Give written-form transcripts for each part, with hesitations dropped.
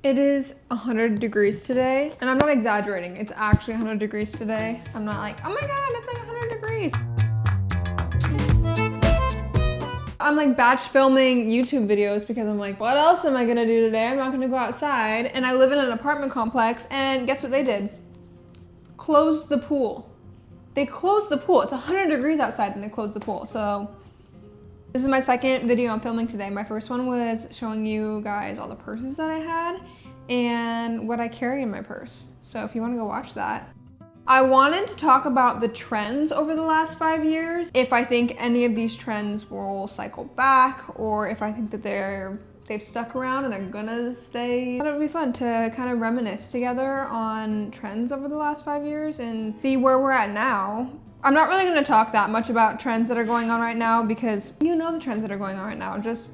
It is 100 degrees today, and I'm not exaggerating. It's actually 100 degrees today. I'm not like, oh my God, it's like 100 degrees. I'm like batch filming YouTube videos because I'm like, what else am I gonna do today? I'm not gonna go outside. And I live in an apartment complex, and guess what they did? Closed the pool. They closed the pool. It's 100 degrees outside and they closed the pool. So this is my second video I'm filming today. My first one was showing you guys all the purses that I had and what I carry in my purse. So if you want to go watch that. I wanted to talk about the trends over the last 5 years. If I think any of these trends will cycle back, or if I think that they've stuck around and they're gonna stay. I thought it would be fun to kind of reminisce together on trends over the last 5 years and see where we're at now. I'm not really gonna talk that much about trends that are going on right now because you know the trends that are going on right now. Just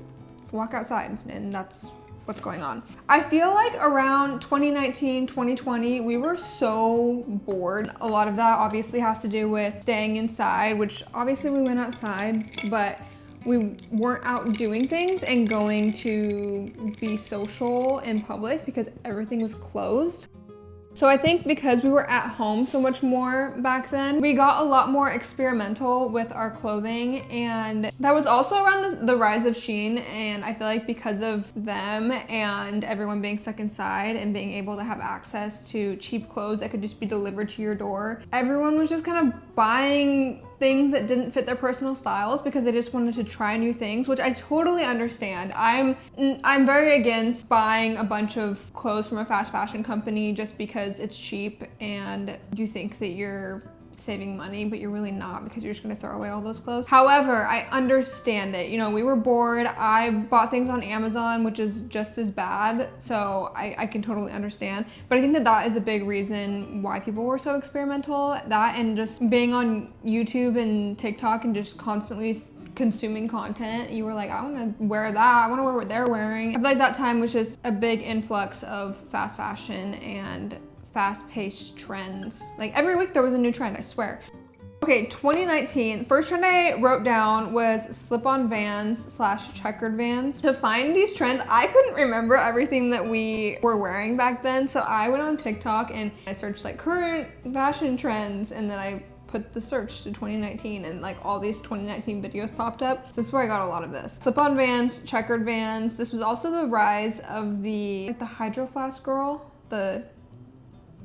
walk outside and that's what's going on. I feel like around 2019, 2020, we were so bored. A lot of that obviously has to do with staying inside, which obviously we went outside, but we weren't out doing things and going to be social in public because everything was closed. So I think because we were at home so much more back then, we got a lot more experimental with our clothing, and that was also around the rise of Shein, and I feel like because of them and everyone being stuck inside and being able to have access to cheap clothes that could just be delivered to your door, everyone was just kind of buying things that didn't fit their personal styles because they just wanted to try new things, which I totally understand. I'm very against buying a bunch of clothes from a fast fashion company just because it's cheap and you think that you're saving money, but you're really not because you're just gonna throw away all those clothes. However, I understand it. You know, we were bored. I bought things on Amazon, which is just as bad. So I can totally understand. But I think that that is a big reason why people were so experimental. That and just being on YouTube and TikTok and just constantly consuming content. You were like, I wanna wear that. I wanna wear what they're wearing. I feel like that time was just a big influx of fast fashion and fast-paced trends. Like every week there was a new trend, I swear. Okay, 2019, first trend I wrote down was slip-on Vans / checkered Vans. To find these trends, I couldn't remember everything that we were wearing back then, so I went on TikTok and I searched like current fashion trends, and then I put the search to 2019 and like all these 2019 videos popped up. So this is where I got a lot of this. Slip-on Vans, checkered Vans. This was also the rise of the Hydro Flask girl, the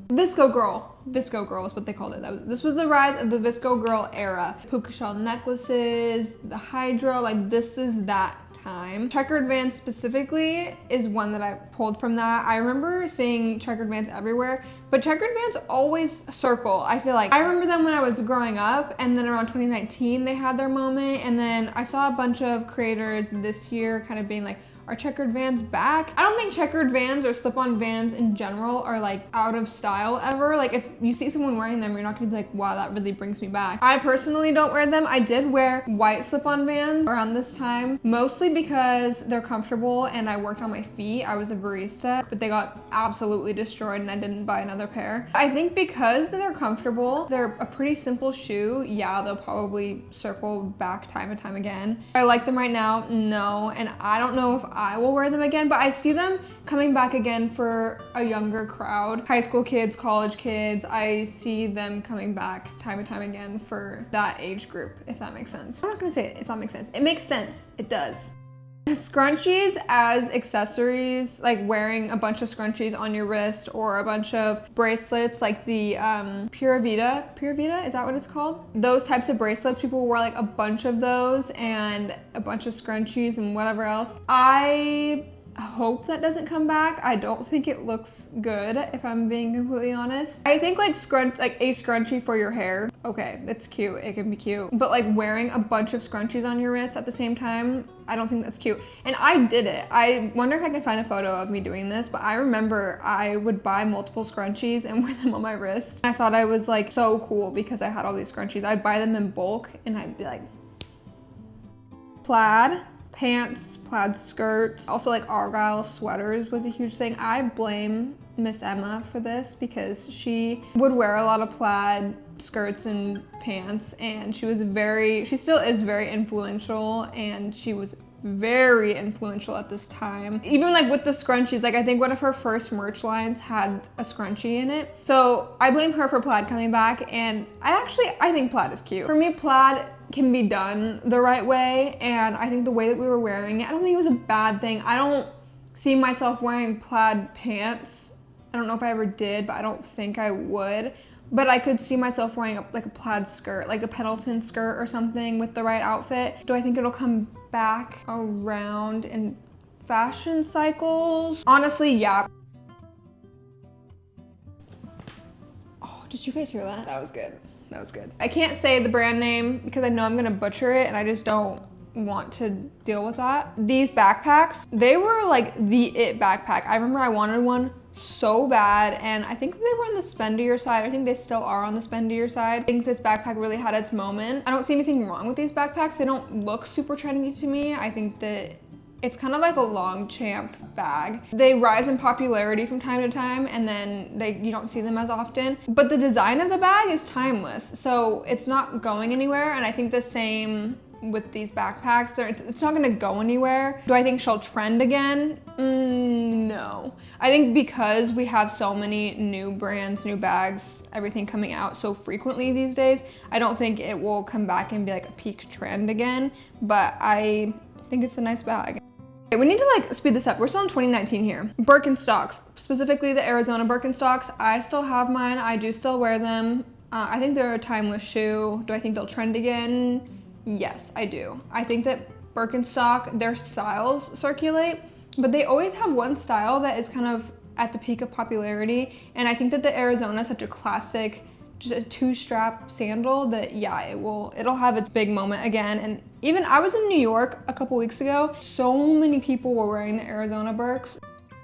Visco girl. Visco girl is what they called it. This was the rise of the Visco girl era. Puka shell necklaces, the Hydro, like this is that time. Checkered Vans specifically is one that I pulled from that. I remember seeing checkered Vans everywhere, but checkered Vans always circle. I feel like I remember them when I was growing up, and then around 2019 they had their moment, and then I saw a bunch of creators this year kind of being like, are checkered Vans back? I don't think checkered Vans or slip-on Vans in general are like out of style ever. Like if you see someone wearing them, you're not gonna be like, wow, that really brings me back. I personally don't wear them. I did wear white slip-on Vans around this time, mostly because they're comfortable and I worked on my feet. I was a barista, but they got absolutely destroyed and I didn't buy another pair. I think because they're comfortable, they're a pretty simple shoe. Yeah, they'll probably circle back time and time again. I like them right now, no, and I don't know if I will wear them again, but I see them coming back again for a younger crowd. High school kids, college kids, I see them coming back time and time again for that age group, if that makes sense. I'm not gonna say it if that makes sense. It makes sense, it does. Scrunchies as accessories, like wearing a bunch of scrunchies on your wrist or a bunch of bracelets like the Pura Vida, is that what it's called? Those types of bracelets, people wore like a bunch of those and a bunch of scrunchies and whatever else. I hope that doesn't come back. I don't think it looks good, if I'm being completely honest. I think like a scrunchie for your hair, okay, it's cute, it can be cute. But like wearing a bunch of scrunchies on your wrist at the same time, I don't think that's cute. And I did it. I wonder if I can find a photo of me doing this, but I remember I would buy multiple scrunchies and wear them on my wrist. I thought I was like so cool because I had all these scrunchies. I'd buy them in bulk and I'd be like, plaid pants, plaid skirts, also like Argyle sweaters was a huge thing. I blame Miss Emma for this because she would wear a lot of plaid skirts and pants, and she still is very influential, and she was very influential at this time. Even like with the scrunchies, like I think one of her first merch lines had a scrunchie in it. So I blame her for Plaid coming back, and I think Plaid is cute. For me, Plaid can be done the right way, and I think the way that we were wearing it, I don't think it was a bad thing. I don't see myself wearing Plaid pants. I don't know if I ever did, but I don't think I would. But I could see myself wearing like a Plaid skirt, like a Pendleton skirt or something with the right outfit. Do I think it'll come back around in fashion cycles? Honestly, yeah. Oh, did you guys hear that? That was good. That was good. I can't say the brand name because I know I'm gonna butcher it and I just don't want to deal with that. These backpacks, they were like the it backpack. I remember I wanted one so bad, and I think they were on the spendier side. I think they still are on the spendier side. I think this backpack really had its moment. I don't see anything wrong with these backpacks. They don't look super trendy to me. I think that it's kind of like a Longchamp bag. They rise in popularity from time to time, and then you don't see them as often. But the design of the bag is timeless, so it's not going anywhere, and I think the same with these backpacks. It's not gonna go anywhere. Do I think she'll trend again? No. I think because we have so many new brands, new bags, everything coming out so frequently these days, I don't think it will come back and be like a peak trend again, but I think it's a nice bag. Okay, we need to like speed this up. We're still in 2019 here. Birkenstocks, specifically the Arizona Birkenstocks. I still have mine. I do still wear them. I think they're a timeless shoe. Do I think they'll trend again? Yes, I do. I think that Birkenstock, their styles circulate, but they always have one style that is kind of at the peak of popularity. And I think that the Arizona is such a classic, just a two-strap sandal that yeah, it'll have its big moment again. And even I was in New York a couple weeks ago, so many people were wearing the Arizona Birks.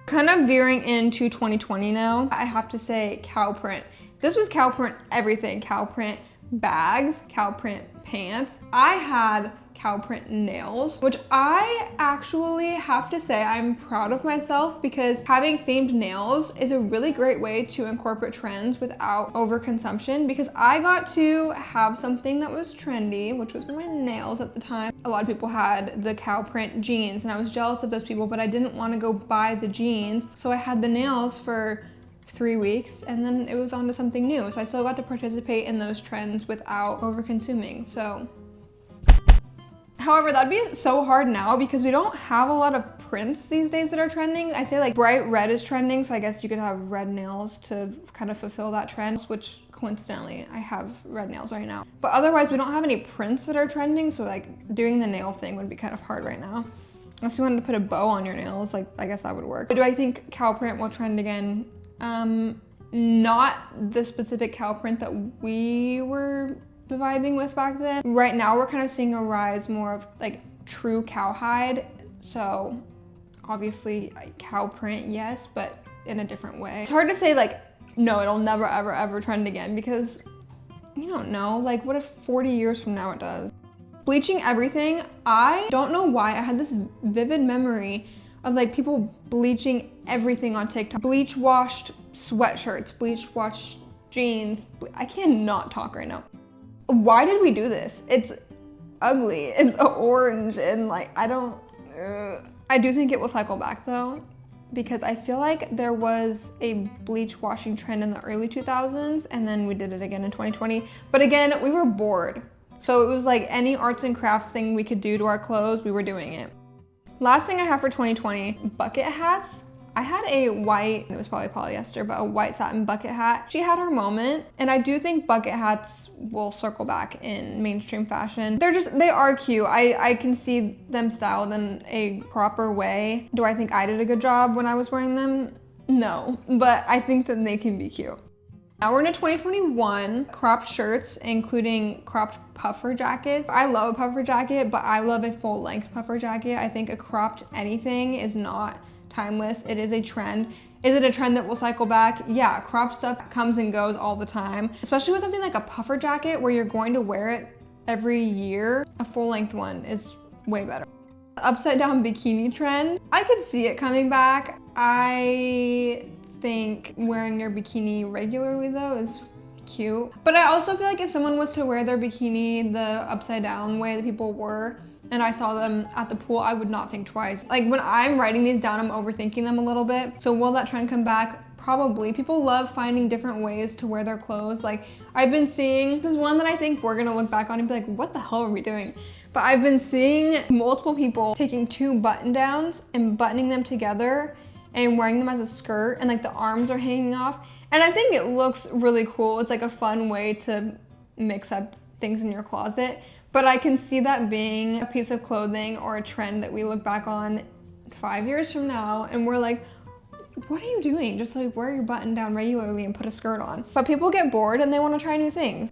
Kind of veering into 2020 now, I have to say cow print. This was cow print everything, cow print bags, cow print pants. I had cow print nails, which I actually have to say I'm proud of myself, because having themed nails is a really great way to incorporate trends without overconsumption, because I got to have something that was trendy, which was my nails at the time. A lot of people had the cow print jeans and I was jealous of those people, but I didn't want to go buy the jeans. So I had the nails for 3 weeks and then it was on to something new. So I still got to participate in those trends without over consuming. So, however, that'd be so hard now because we don't have a lot of prints these days that are trending. I'd say like bright red is trending. So I guess you could have red nails to kind of fulfill that trend, which coincidentally, I have red nails right now. But otherwise we don't have any prints that are trending. So like doing the nail thing would be kind of hard right now. Unless you wanted to put a bow on your nails, like I guess that would work. But do I think cow print will trend again? Not the specific cow print that we were vibing with back then. Right now we're kind of seeing a rise more of like true cowhide. So obviously cow print, yes, but in a different way. It's hard to say like, no, it'll never, ever, ever trend again because you don't know, like what if 40 years from now it does? Bleaching everything, I don't know why I had this vivid memory of like people bleaching everything on TikTok. Bleach washed sweatshirts, bleach washed jeans. I cannot talk right now. Why did we do this? It's ugly, it's orange and like, I do think it will cycle back though, because I feel like there was a bleach washing trend in the early 2000s and then we did it again in 2020. But again, we were bored. So it was like any arts and crafts thing we could do to our clothes, we were doing it. Last thing I have for 2020, bucket hats. I had a white, it was probably polyester, but a white satin bucket hat. She had her moment, and I do think bucket hats will circle back in mainstream fashion. They are cute. I can see them styled in a proper way. Do I think I did a good job when I was wearing them? No, but I think that they can be cute. Now we're into 2021, cropped shirts, including cropped puffer jackets. I love a puffer jacket, but I love a full length puffer jacket. I think a cropped anything is not timeless. It is a trend. Is it a trend that will cycle back? Yeah, cropped stuff comes and goes all the time, especially with something like a puffer jacket where you're going to wear it every year. A full length one is way better. The upside down bikini trend, I could see it coming back. I think wearing your bikini regularly though is cute. But I also feel like if someone was to wear their bikini the upside down way that people were, and I saw them at the pool, I would not think twice. Like when I'm writing these down, I'm overthinking them a little bit. So will that trend come back? Probably. People love finding different ways to wear their clothes. Like I've been seeing, this is one that I think we're gonna look back on and be like, what the hell are we doing? But I've been seeing multiple people taking 2 button downs and buttoning them together and wearing them as a skirt, and like the arms are hanging off. And I think it looks really cool. It's like a fun way to mix up things in your closet. But I can see that being a piece of clothing or a trend that we look back on 5 years from now and we're like, what are you doing? Just like wear your button down regularly and put a skirt on. But people get bored and they want to try new things.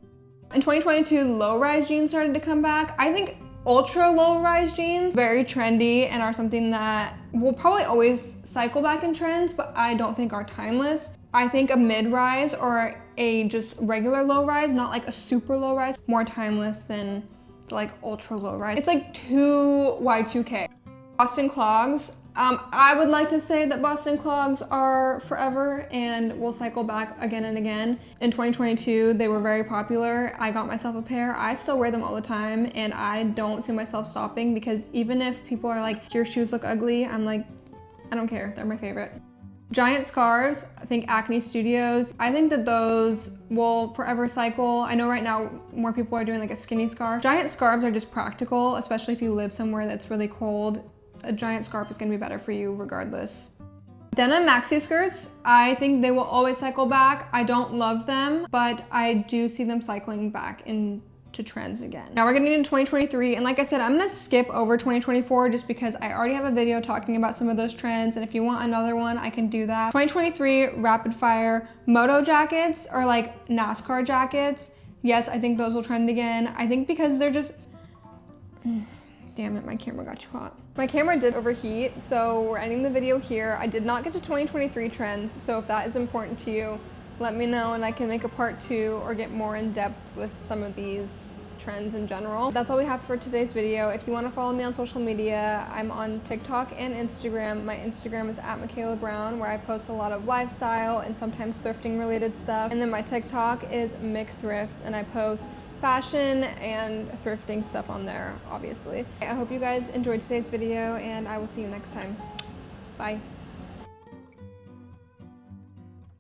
In 2022, low-rise jeans started to come back. I think ultra low-rise jeans, very trendy and are something that will probably always cycle back in trends, but I don't think are timeless. I think a mid-rise or a just regular low-rise, not like a super low-rise, more timeless than the like ultra low-rise. It's like too Y2K. Boston clogs. I would like to say that Boston clogs are forever and will cycle back again and again. In 2022, they were very popular. I got myself a pair. I still wear them all the time and I don't see myself stopping, because even if people are like, your shoes look ugly, I'm like, I don't care, they're my favorite. Giant scarves, I think Acne Studios. I think that those will forever cycle. I know right now more people are doing like a skinny scarf. Giant scarves are just practical, especially if you live somewhere that's really cold. A giant scarf is gonna be better for you regardless. Denim maxi skirts, I think they will always cycle back. I don't love them, but I do see them cycling back into trends again. Now we're getting into 2023, and like I said, I'm gonna skip over 2024 just because I already have a video talking about some of those trends, and if you want another one, I can do that. 2023 rapid fire moto jackets, or like NASCAR jackets. Yes, I think those will trend again. I think because they're just, damn it, my camera got too hot. My camera did overheat, so we're ending the video here. I did not get to 2023 trends, so if that is important to you, let me know and I can make a part 2 or get more in depth with some of these trends in general. That's all we have for today's video. If you want to follow me on social media, I'm on TikTok and Instagram. My Instagram is @MichaelaBrown, where I post a lot of lifestyle and sometimes thrifting related stuff. And then my TikTok is Mick Thrifts, and I post fashion and thrifting stuff on there, obviously. I hope you guys enjoyed today's video, and I will see you next time. Bye.